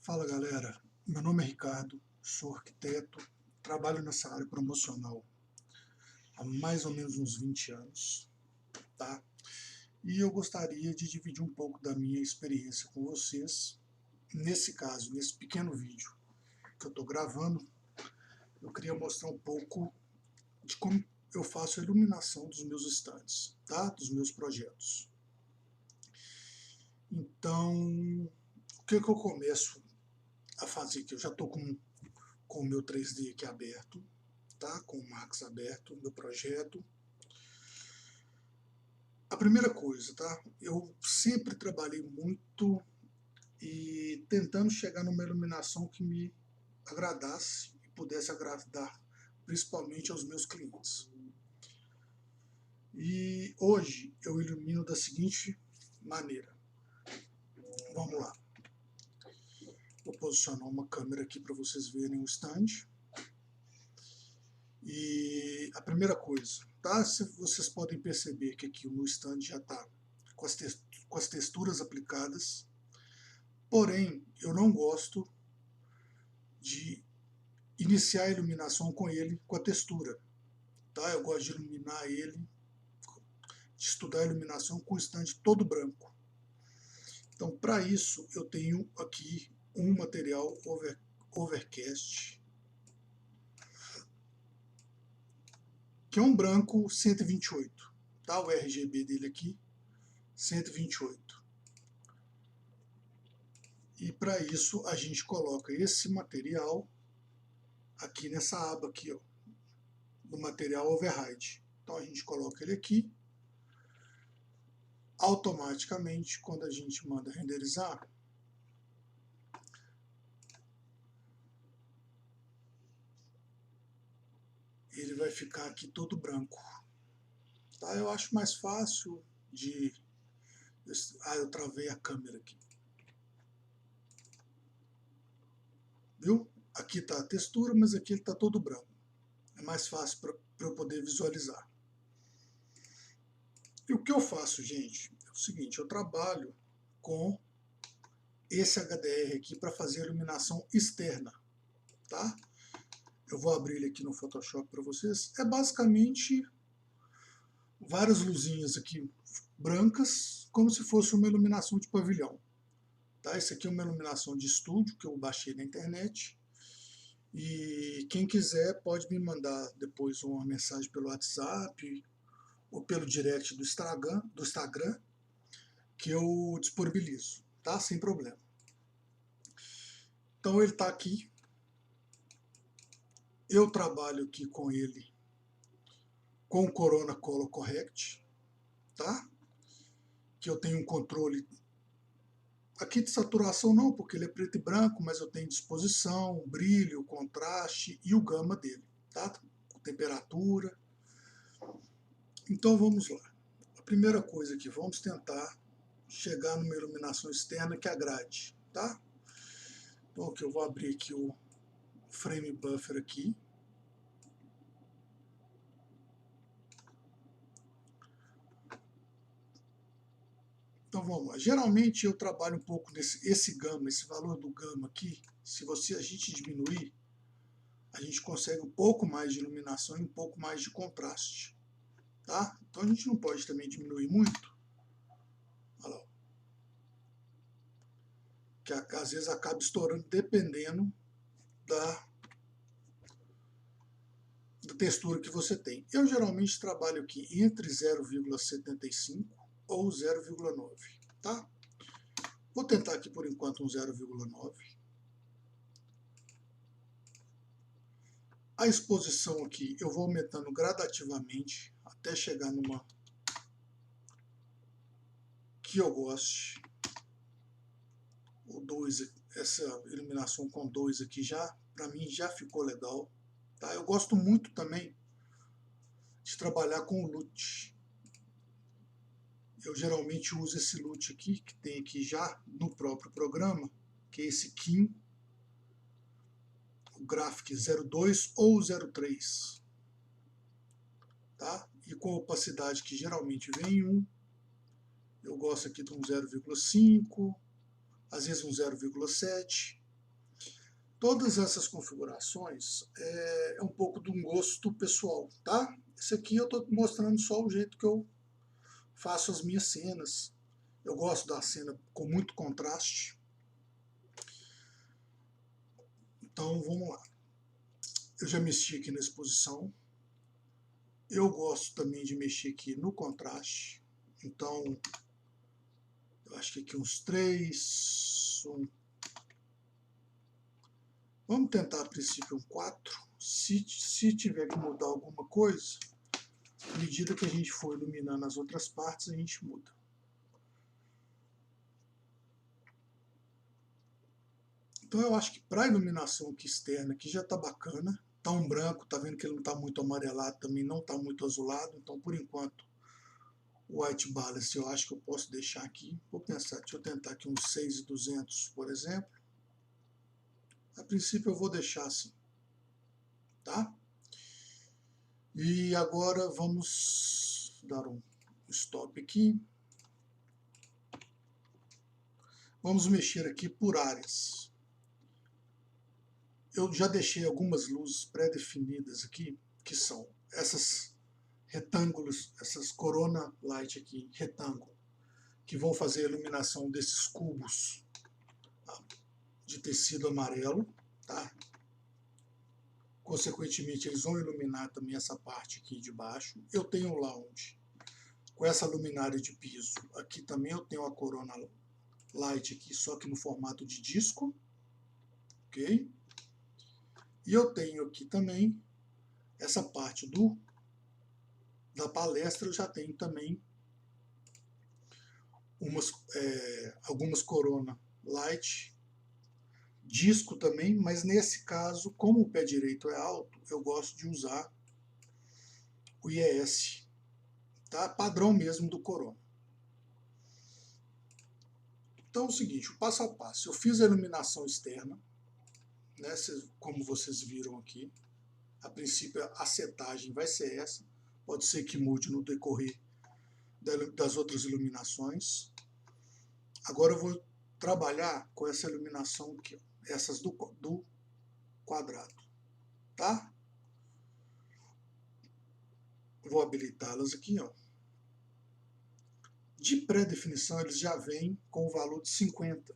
Fala galera, meu nome é Ricardo, sou arquiteto, trabalho nessa área promocional há mais ou menos uns 20 anos, tá? E eu gostaria de dividir um pouco da minha experiência com vocês. Nesse caso, nesse pequeno vídeo que eu estou gravando, eu queria mostrar um pouco de como eu faço a iluminação dos meus estandes, tá? Dos meus projetos. Então, o que eu começo a fazer aqui? Eu já estou com o meu 3D aqui aberto, tá? Com o Max aberto, meu projeto. A primeira coisa, tá? Eu sempre trabalhei muito e tentando chegar numa iluminação que me agradasse e pudesse agradar principalmente aos meus clientes. E hoje eu ilumino da seguinte maneira. Vamos lá. Vou posicionar uma câmera aqui para vocês verem o stand. E a primeira coisa, tá? Vocês podem perceber que aqui o meu stand já está com as texturas aplicadas, porém eu não gosto de iniciar a iluminação com ele com a textura, tá? Eu gosto de iluminar ele, de estudar a iluminação com o stand todo branco. Então, para isso eu tenho aqui um material overcast, que é um branco 128, tá? O RGB dele aqui 128. E para isso a gente coloca esse material aqui nessa aba aqui, ó, do material override. Então a gente coloca ele aqui. Automaticamente, quando a gente manda renderizar, ele vai ficar aqui todo branco. Tá? Eu acho mais fácil de... eu travei a câmera aqui. Viu? Aqui está a textura, mas aqui ele está todo branco. É mais fácil para eu poder visualizar. E o que eu faço, gente, é o seguinte, eu trabalho com esse HDR aqui para fazer a iluminação externa, tá? Eu vou abrir ele aqui no Photoshop para vocês. É basicamente várias luzinhas aqui brancas, como se fosse uma iluminação de pavilhão. Tá? Esse aqui é uma iluminação de estúdio que eu baixei na internet. E quem quiser pode me mandar depois uma mensagem pelo WhatsApp ou pelo direct do Instagram, que eu disponibilizo, tá? Sem problema. Então ele está aqui. Eu trabalho aqui com ele com o Corona Color Correct, tá? Que eu tenho um controle aqui de saturação não, porque ele é preto e branco, mas eu tenho disposição, brilho, contraste e o gama dele, tá? Temperatura. Então vamos lá. A primeira coisa aqui, vamos tentar chegar numa iluminação externa que agrade, tá? Então aqui eu vou abrir aqui o frame buffer aqui. Então vamos lá. Geralmente eu trabalho um pouco esse gama, esse valor do gama aqui. Se a gente diminuir, a gente consegue um pouco mais de iluminação e um pouco mais de contraste, tá? Então a gente não pode também diminuir muito. Olha lá. Que às vezes acaba estourando dependendo da textura que você tem. Eu geralmente trabalho aqui entre 0,75 ou 0,9, tá? Vou tentar aqui por enquanto um 0,9. A exposição aqui eu vou aumentando gradativamente até chegar numa que eu goste. O 2, essa iluminação com 2 aqui já, para mim já ficou legal. Tá? Eu gosto muito também de trabalhar com o LUT. Eu geralmente uso esse LUT aqui, que tem aqui já no próprio programa, que é esse KIM, o Graphic 02 ou 03. Tá? E com a opacidade que geralmente vem em 1, eu gosto aqui de um 0,5, às vezes um 0,7. Todas essas configurações é um pouco de um gosto pessoal, tá? Esse aqui eu estou mostrando só o jeito que eu faço as minhas cenas. Eu gosto da cena com muito contraste. Então vamos lá. Eu já mexi aqui na exposição. Eu gosto também de mexer aqui no contraste. Então, eu acho que aqui uns 3. Vamos tentar a princípio um 4. Se tiver que mudar alguma coisa, à medida que a gente for iluminando as outras partes, a gente muda. Então eu acho que para a iluminação aqui externa aqui já está bacana. Está um branco, tá vendo que ele não está muito amarelado, também não está muito azulado. Então por enquanto o white balance eu acho que eu posso deixar aqui. Vou pensar, deixa eu tentar aqui uns 6.200, por exemplo. A princípio eu vou deixar assim, tá? E agora vamos dar um stop aqui. Vamos mexer aqui por áreas. Eu já deixei algumas luzes pré-definidas aqui, que são essas retângulos, essas corona light aqui, retângulo, que vão fazer a iluminação desses cubos de tecido amarelo, tá? Consequentemente, eles vão iluminar também essa parte aqui de baixo. Eu tenho o lounge com essa luminária de piso. Aqui também eu tenho a corona light aqui, só que no formato de disco, ok? E eu tenho aqui também essa parte da palestra, eu já tenho também algumas corona light, disco também, mas nesse caso, como o pé direito é alto, eu gosto de usar o IES, tá? Padrão mesmo do corona. Então é o seguinte, o passo a passo, eu fiz a iluminação externa, né, como vocês viram aqui. A princípio a setagem vai ser essa, pode ser que mude no decorrer das outras iluminações. Agora eu vou trabalhar com essa iluminação aqui, essas do quadrado, tá? Vou habilitá-las aqui, ó. De pré-definição eles já vêm com o valor de 50,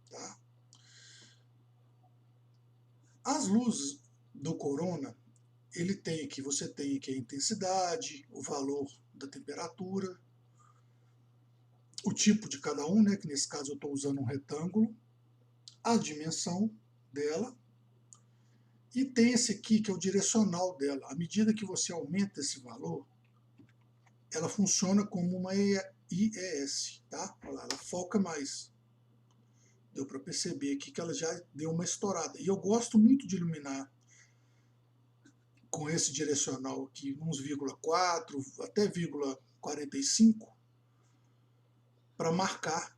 tá? As luzes do corona, você tem aqui a intensidade, o valor da temperatura, o tipo de cada um, né, que nesse caso eu estou usando um retângulo, a dimensão dela, e tem esse aqui que é o direcional dela. À medida que você aumenta esse valor, ela funciona como uma IES, tá? Olha lá, ela foca mais. Deu para perceber aqui que ela já deu uma estourada. E eu gosto muito de iluminar com esse direcional aqui, uns 0,4 até 0,45, para marcar,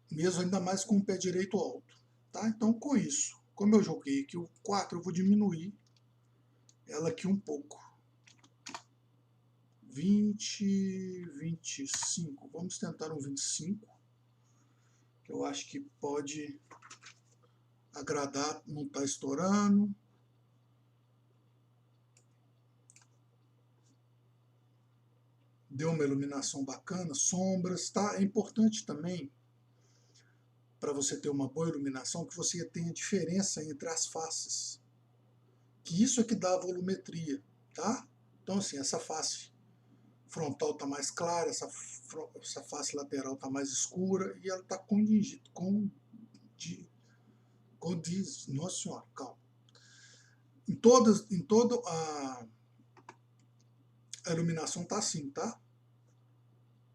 mesmo ainda mais com o pé direito alto. Tá? Então, com isso, como eu joguei aqui o 4, eu vou diminuir ela aqui um pouco. 20, 25, vamos tentar um 25, que eu acho que pode agradar, não está estourando. Deu uma iluminação bacana, sombras, tá? É importante também, para você ter uma boa iluminação, que você tenha diferença entre as faces. Que isso é que dá a volumetria, tá? Então assim, essa face frontal está mais clara, essa face lateral está mais escura e ela está condiz, nossa senhora, calma. Em toda a iluminação está assim, tá?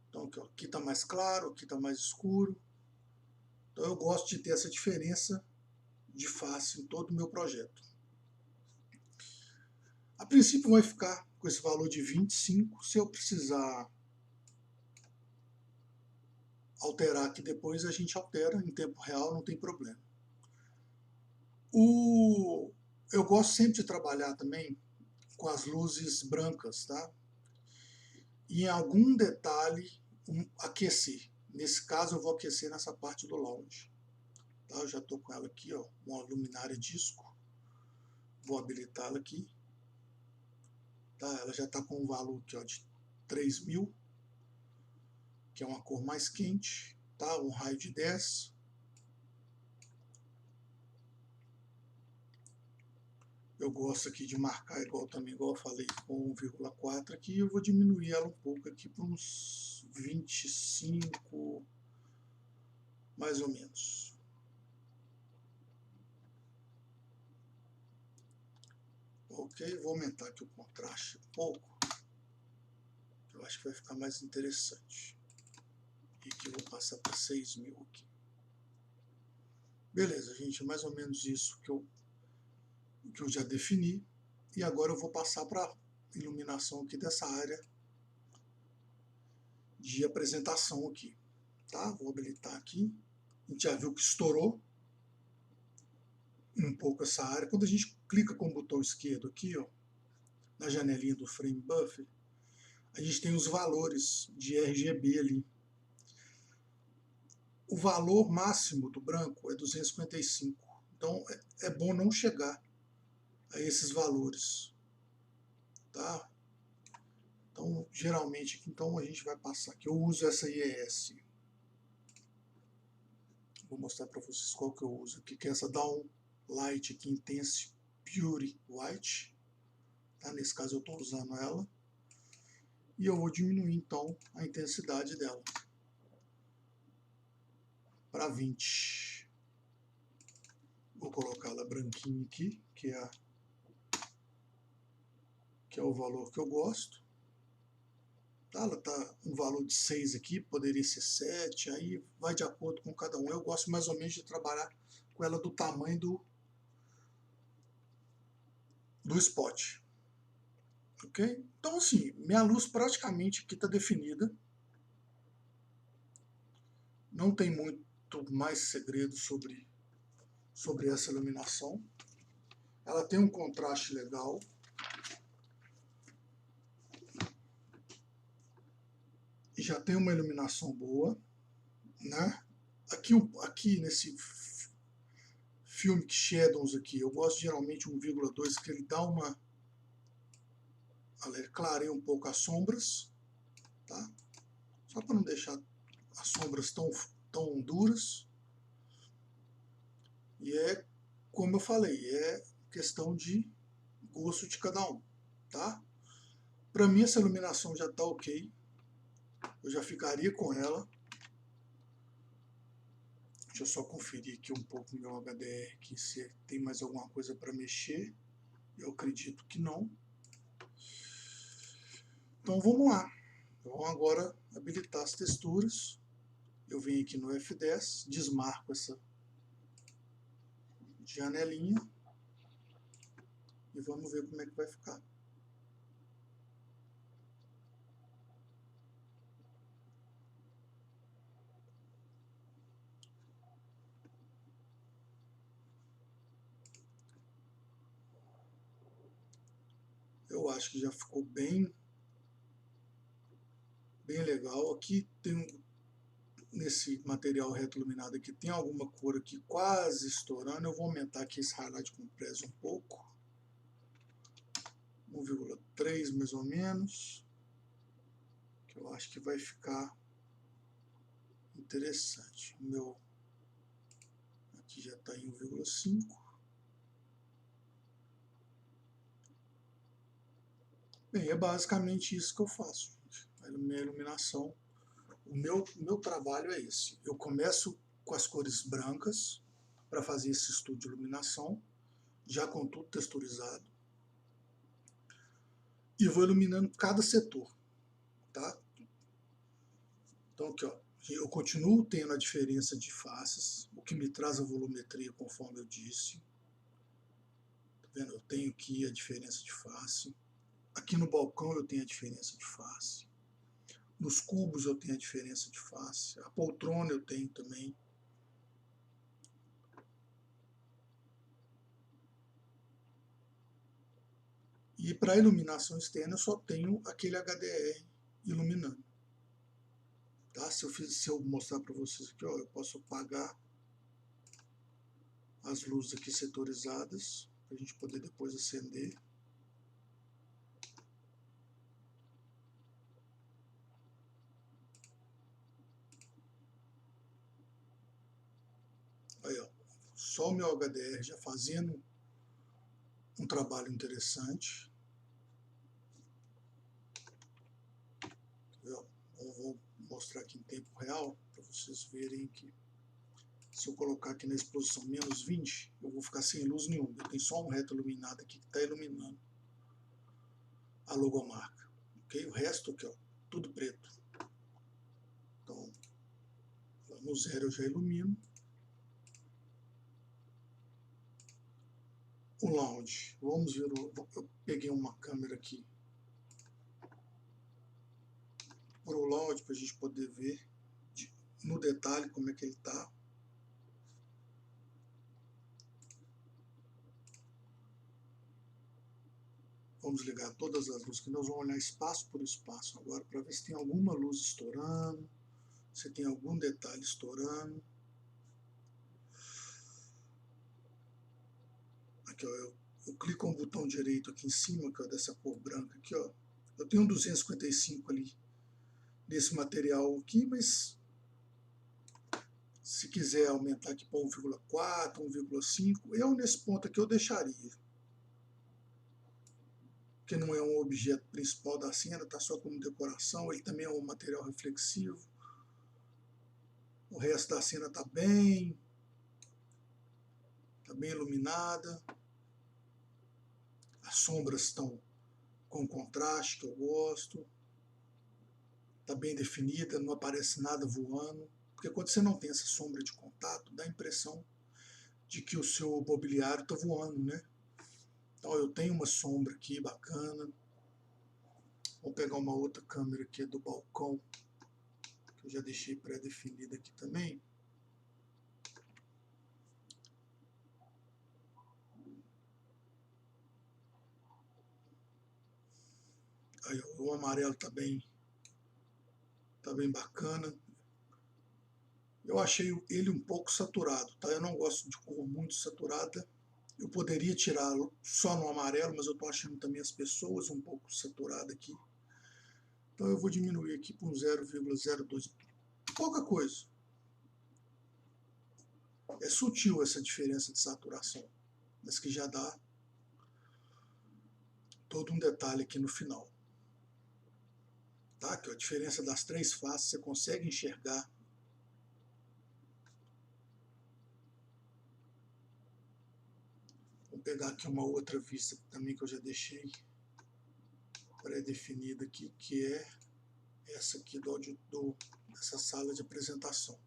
Então aqui está mais claro, aqui está mais escuro. Então eu gosto de ter essa diferença de face em todo o meu projeto. A princípio vai ficar com esse valor de 25, se eu precisar alterar aqui depois, a gente altera em tempo real, não tem problema. Eu gosto sempre de trabalhar também com as luzes brancas, tá? E em algum detalhe aquecer. Nesse caso eu vou aquecer nessa parte do lounge. Tá? Eu já estou com ela aqui, ó, uma luminária disco. Vou habilitá-la aqui. Tá? Ela já está com um valor aqui, ó, de 3.000, que é uma cor mais quente, tá? Um raio de 10. Eu gosto aqui de marcar igual eu falei, com 1,4 aqui. Eu vou diminuir ela um pouco aqui para uns 25, mais ou menos. Ok, vou aumentar aqui o contraste um pouco. Eu acho que vai ficar mais interessante. E aqui eu vou passar para 6.000 aqui. Beleza, gente, é mais ou menos isso que eu já defini. E agora eu vou passar para a iluminação aqui dessa área de apresentação aqui. Tá? Vou habilitar aqui. A gente já viu que estourou um pouco essa área. Quando a gente clica com o botão esquerdo aqui, ó, na janelinha do Frame Buffer, a gente tem os valores de RGB ali. O valor máximo do branco é 255. Então é bom não chegar a esses valores. Tá? Então, geralmente, então a gente vai passar aqui. Eu uso essa IES. Vou mostrar para vocês qual que eu uso aqui, que é essa Down Light aqui, Intense Pure White. Tá? Nesse caso eu estou usando ela. E eu vou diminuir então a intensidade dela para 20. Vou colocar ela branquinha aqui, que é o valor que eu gosto. Tá? Ela está um valor de 6 aqui, poderia ser 7, aí vai de acordo com cada um. Eu gosto mais ou menos de trabalhar com ela do tamanho do spot. Ok? Então assim, minha luz praticamente aqui está definida. Não tem muito mais segredo sobre essa iluminação. Ela tem um contraste legal. E já tem uma iluminação boa, né? Aqui nesse Filmic Shadows aqui, eu gosto geralmente 1,2, que ele dá uma... Ele clareia um pouco as sombras, tá? Só para não deixar as sombras tão duras. E é, como eu falei, é questão de gosto de cada um, tá? Para mim essa iluminação já está ok. Eu já ficaria com ela. Deixa eu só conferir aqui um pouco o meu HDR, aqui, se tem mais alguma coisa para mexer. Eu acredito que não. Então vamos lá. Vamos agora habilitar as texturas. Eu venho aqui no F10, desmarco essa janelinha e vamos ver como é que vai ficar. Eu acho que já ficou bem legal. Aqui tem, nesse material reto iluminado aqui, tem alguma cor aqui quase estourando. Eu vou aumentar aqui esse highlight compress um pouco. 1,3 mais ou menos. Que eu acho que vai ficar interessante. O meu aqui já está em 1,5. Bem, é basicamente isso que eu faço, gente. A minha iluminação, o meu trabalho é esse. Eu começo com as cores brancas para fazer esse estudo de iluminação, já com tudo texturizado, e vou iluminando cada setor, tá? Então aqui, ó, eu continuo tendo a diferença de faces, o que me traz a volumetria, conforme eu disse. Tá vendo? Eu tenho aqui a diferença de face. Aqui no balcão eu tenho a diferença de face. Nos cubos eu tenho a diferença de face. A poltrona eu tenho também. E para iluminação externa eu só tenho aquele HDR iluminando. Tá? Se eu mostrar para vocês aqui, ó, eu posso apagar as luzes aqui setorizadas, para a gente poder depois acender. Aí, ó, só o meu HDR já fazendo um trabalho interessante. Eu vou mostrar aqui em tempo real, para vocês verem que se eu colocar aqui na exposição menos 20, eu vou ficar sem luz nenhuma. Eu tenho só um reto iluminado aqui que está iluminando a logomarca. Okay? O resto aqui, ó, tudo preto. Então, no 0 eu já ilumino. O lounge, vamos ver, eu peguei uma câmera aqui para o lounge, para a gente poder ver no detalhe como é que ele está. Vamos ligar todas as luzes, que nós vamos olhar espaço por espaço agora, para ver se tem alguma luz estourando, se tem algum detalhe estourando. Aqui, ó, eu clico com o botão direito aqui em cima, que é dessa cor branca aqui, ó. Eu tenho um 255 ali nesse material aqui, mas se quiser aumentar aqui para 1,4, 1,5, eu nesse ponto aqui eu deixaria. Porque não é um objeto principal da cena, está só como decoração, ele também é um material reflexivo. O resto da cena está bem iluminada. As sombras estão com contraste, que eu gosto. Está bem definida, não aparece nada voando. Porque quando você não tem essa sombra de contato, dá a impressão de que o seu mobiliário está voando, né? Então eu tenho uma sombra aqui bacana. Vou pegar uma outra câmera aqui do balcão, que eu já deixei pré-definida aqui também. Aí, o amarelo está bem bacana. Eu achei ele um pouco saturado, tá? Eu não gosto de cor muito saturada. Eu poderia tirá-lo só no amarelo, mas eu estou achando também as pessoas um pouco saturadas aqui. Então eu vou diminuir aqui para um 0,02. Pouca coisa. É sutil essa diferença de saturação, mas que já dá todo um detalhe aqui no final. Tá? Que a diferença das três faces você consegue enxergar. Vou pegar aqui uma outra vista também que eu já deixei pré-definida aqui, que é essa aqui dessa sala de apresentação.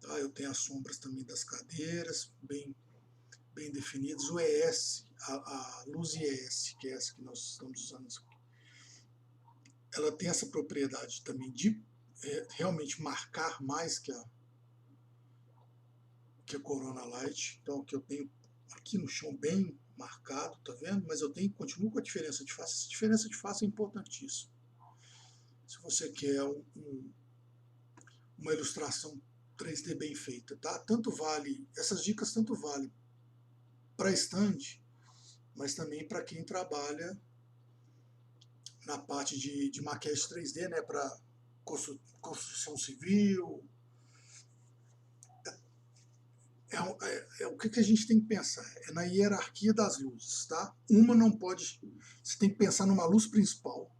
Tá? Eu tenho as sombras também das cadeiras, bem definidas. O ES, a luz ES, que é essa que nós estamos usando aqui, ela tem essa propriedade também de realmente marcar mais que a Corona Light. Então, que eu tenho aqui no chão bem marcado, tá vendo? Mas eu continuo com a diferença de face. Essa diferença de face é importantíssima. Se você quer uma ilustração 3D bem feita, tá? Essas dicas tanto valem para stand, mas também para quem trabalha na parte de maquete 3D, né? Para construção civil. O que a gente tem que pensar? É na hierarquia das luzes, tá? Uma não pode... Você tem que pensar numa luz principal.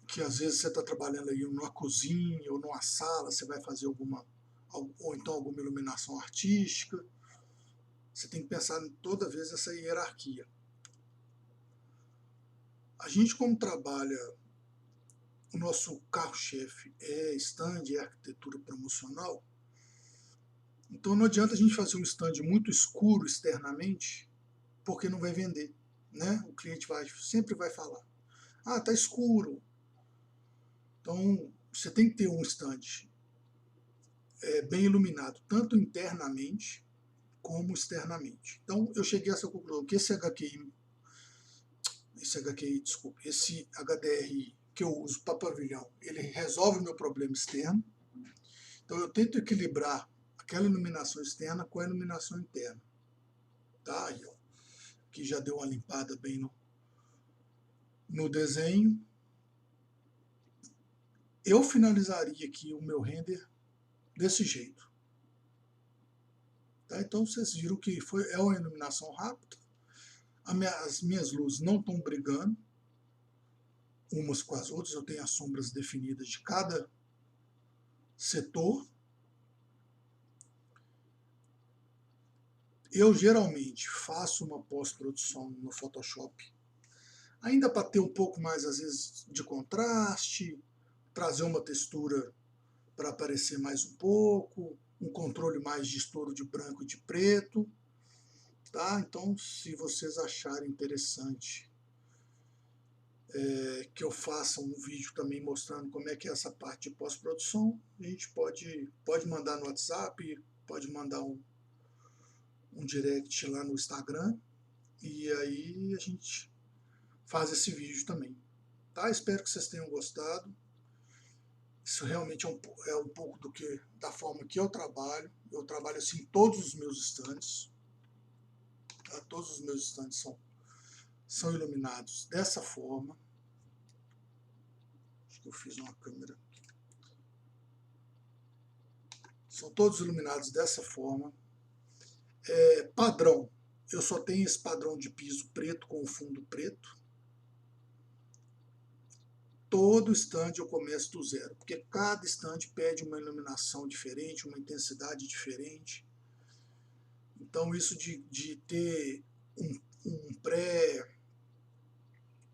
Que às vezes você está trabalhando aí numa cozinha ou numa sala, você vai fazer ou então alguma iluminação artística. Você tem que pensar toda vez nessa hierarquia. A gente, como trabalha, o nosso carro-chefe é stand, é arquitetura promocional. Então não adianta a gente fazer um stand muito escuro externamente, porque não vai vender, né? O cliente sempre vai falar, ah, tá escuro. Então você tem que ter um stand bem iluminado, tanto internamente como externamente. Então eu cheguei a essa conclusão que esse HDR que eu uso para pavilhão, ele resolve o meu problema externo. Então eu tento equilibrar aquela iluminação externa com a iluminação interna. Tá? Aí, ó, aqui já deu uma limpada bem no desenho. Eu finalizaria aqui o meu render desse jeito. Tá? Então vocês viram que é uma iluminação rápida. As minhas luzes não estão brigando umas com as outras. Eu tenho as sombras definidas de cada setor. Eu geralmente faço uma pós-produção no Photoshop, ainda para ter um pouco mais, às vezes, de contraste, trazer uma textura para aparecer mais um pouco, um controle mais de estouro de branco e de preto. Tá? Então, se vocês acharem interessante que eu faça um vídeo também mostrando como é que é essa parte de pós-produção, a gente pode mandar no WhatsApp, pode mandar um direct lá no Instagram, e aí a gente faz esse vídeo também. Tá? Espero que vocês tenham gostado. Isso realmente é um pouco da forma que eu trabalho. Eu trabalho assim em todos os meus estandes. Tá? Todos os meus estandes são iluminados dessa forma. Acho que eu fiz uma câmera. São todos iluminados dessa forma. Padrão. Eu só tenho esse padrão de piso preto com o fundo preto. Todo estande eu começo do zero, porque cada estande pede uma iluminação diferente, uma intensidade diferente. Então isso de ter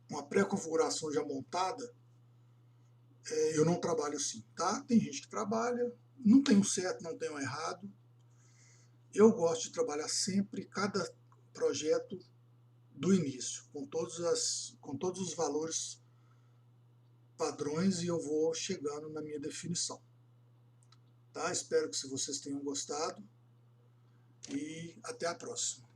uma pré-configuração já montada, eu não trabalho assim, tá? Tem gente que trabalha, não tem um certo, não tem um errado. Eu gosto de trabalhar sempre cada projeto do início, com todos os valores padrões, e eu vou chegando na minha definição. Tá? Espero que vocês tenham gostado e até a próxima.